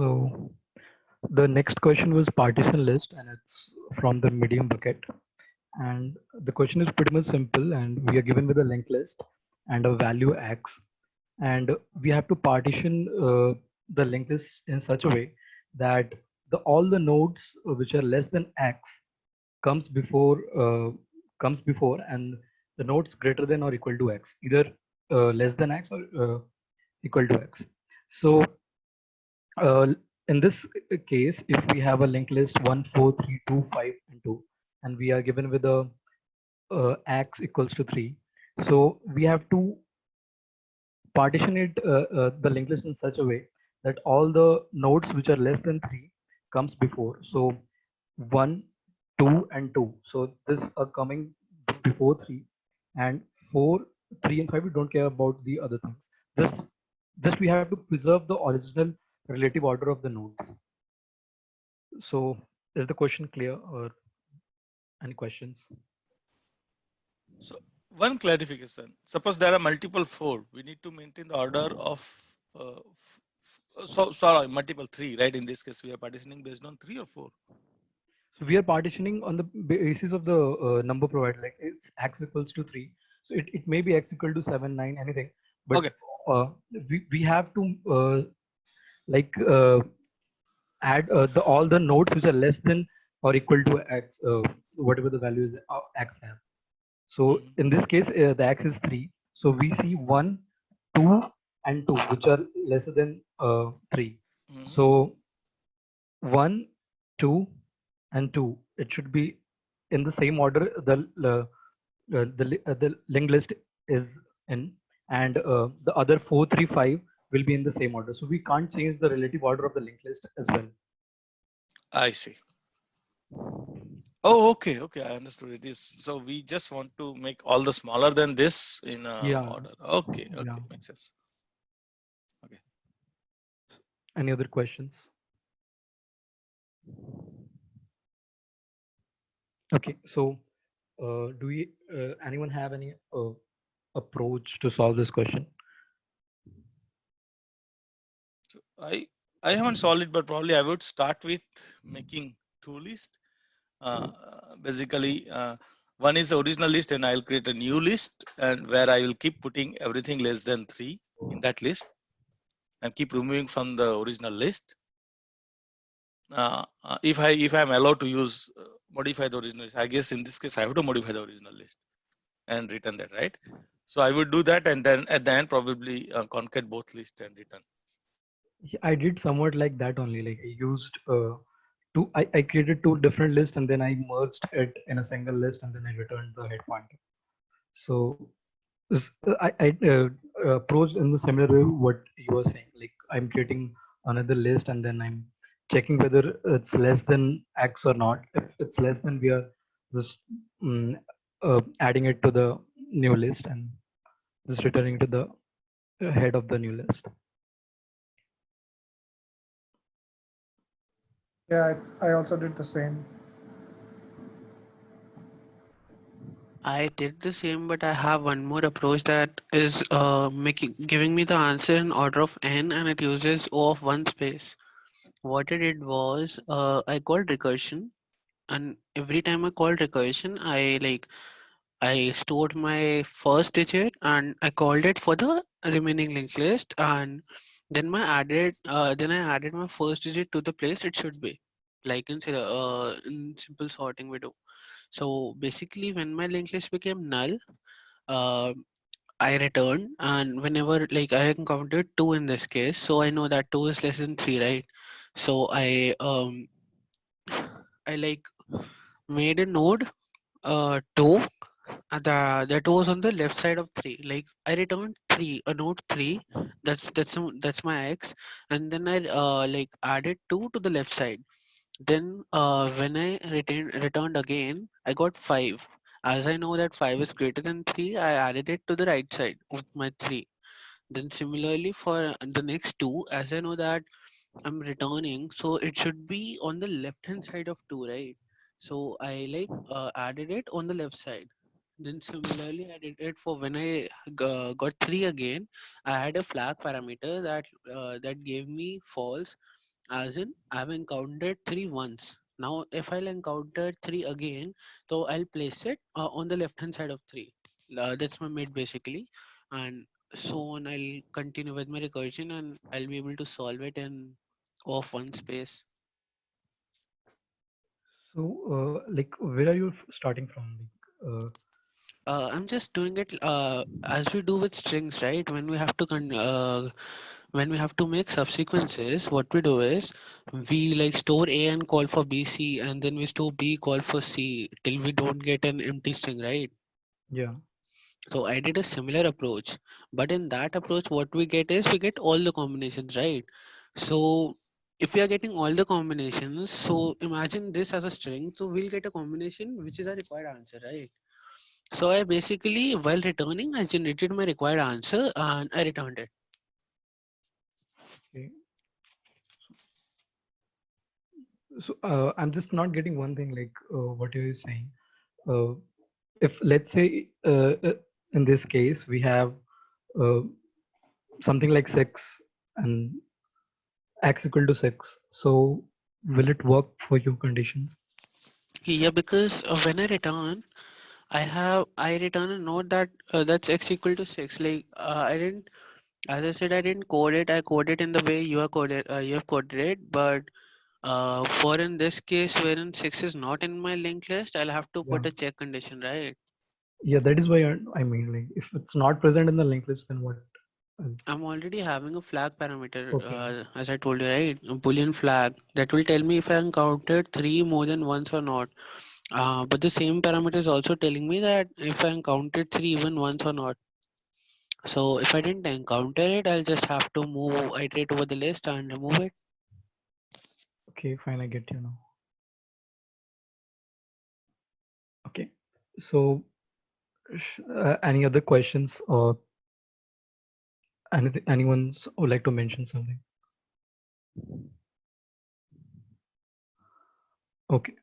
So the next question was partition list, and it's from the medium bucket. And the question is pretty much simple, and we are given with a linked list and a value x, and we have to partition the linked list in such a way that all the nodes which are less than x comes before and the nodes greater than or equal to x, either less than x or equal to x. So uh, in this case, if we have a linked list 1, 4, 3, 2, 5, and 2, and we are given with a x equals to 3, so we have to partition it the linked list in such a way that all the nodes which are less than 3 comes before. So 1, 2, and 2. So this are coming before 3, and 4, 3, and 5. We don't care about the other things. Just we have to preserve the original relative order of the nodes. So is the question clear, or any questions? So one clarification. Suppose there are multiple 4. We need to maintain the order of sorry, multiple 3, right? In this case, we are partitioning based on 3 or 4. So we are partitioning on the basis of the number provided, like it's x equals to 3. So it may be x equal to 7, 9, anything, but Okay. We have to like add all the nodes which are less than or equal to x, whatever the values x have. So in this case, the x is 3. So we see 1, 2, and 2, which are lesser than 3. So 1, 2, and 2. It should be in the same order the linked list is in, and the other 4, 3, 5 will be in the same order. So we can't change the relative order of the linked list as well. I see. Oh, okay, okay, I understood it is. So we just want to make all the smaller than this in order. Okay, okay, Yeah. makes sense. Okay. Any other questions? Okay, so do we anyone have any approach to solve this question? So I haven't solved it, but probably I would start with making 2 lists. Basically, one is the original list, and I'll create a new list, and where I will keep putting everything less than 3 in that list, and keep removing from the original list. If I'm allowed to use modify the original list, I guess in this case I have to modify the original list and return that, right? So I would do that, and then at the end probably concat both list and return. I did somewhat like that only. Like I used I created 2 different lists, and then I merged it in a single list, and then I returned the head pointer. So I approached in the similar way what you were saying. Like I'm creating another list, and then I'm checking whether it's less than X or not. If it's less, then we are just adding it to the new list and just returning to the head of the new list. Yeah, I also did the same. I did the same, but I have one more approach that is giving me the answer in order of n, and it uses O of one space. What I did was I called recursion, and every time I called recursion, I stored my first digit and I called it for the remaining linked list, and then I added my first digit to the place it should be, like in simple sorting we do. So basically, when my linked list became null, uh, I returned, and whenever like I encountered 2 in this case, so I know that 2 is less than 3, right? So I like made a node 2 that was on the left side of 3. Like I returned 3, a node 3. That's my x, and then I like added 2 to the left side. Then when I returned again, I got 5. As I know that 5 is greater than 3, I added it to the right side of my 3. Then similarly for the next 2, as I know that I'm returning, so it should be on the left hand side of 2, right? So I added it on the left side. Then similarly I did it for when I got 3 again. I had a flag parameter that gave me false, As in, I've encountered 3 once. Now, if I'll encounter 3 again, so I'll place it on the left hand side of 3. That's my mate basically. And so on, I'll continue with my recursion and I'll be able to solve it in O of one space. So, like, where are you starting from? I'm just doing it as we do with strings, right? When we have to make subsequences, what we do is we like store A and call for B, C, and then we store B, call for C till we don't get an empty string, right? Yeah. So I did a similar approach, but in that approach, what we get is we get all the combinations, right? So if we are getting all the combinations, so imagine this as a string, so we'll get a combination which is a required answer, right? So I basically, while returning, I generated my required answer and I returned it. Okay. So, I'm just not getting one thing, like, what you're saying. Uh, if let's say in this case we have uh, something like 6 and x equal to 6, so will it work for your conditions? Yeah, because when I return a note that that's x equal to 6. Like I didn't, as I said, I didn't code it. I coded in the way you have coded it. But for in this case, wherein 6 is not in my linked list, I'll have to Yeah, put a check condition, right? yeah, that is why I mean, like, if it's not present in the linked list, then what else? I'm already having a flag parameter, Okay, as I told you, right? A Boolean flag that will tell me if I encountered 3 more than once or not. But the same parameter is also telling me that if I encountered 3 even once or not. So if I didn't encounter it, I'll just have to iterate over the list and remove it. okay, fine, I get you now. Okay, so any other questions, or anything anyone would like to mention something? Okay.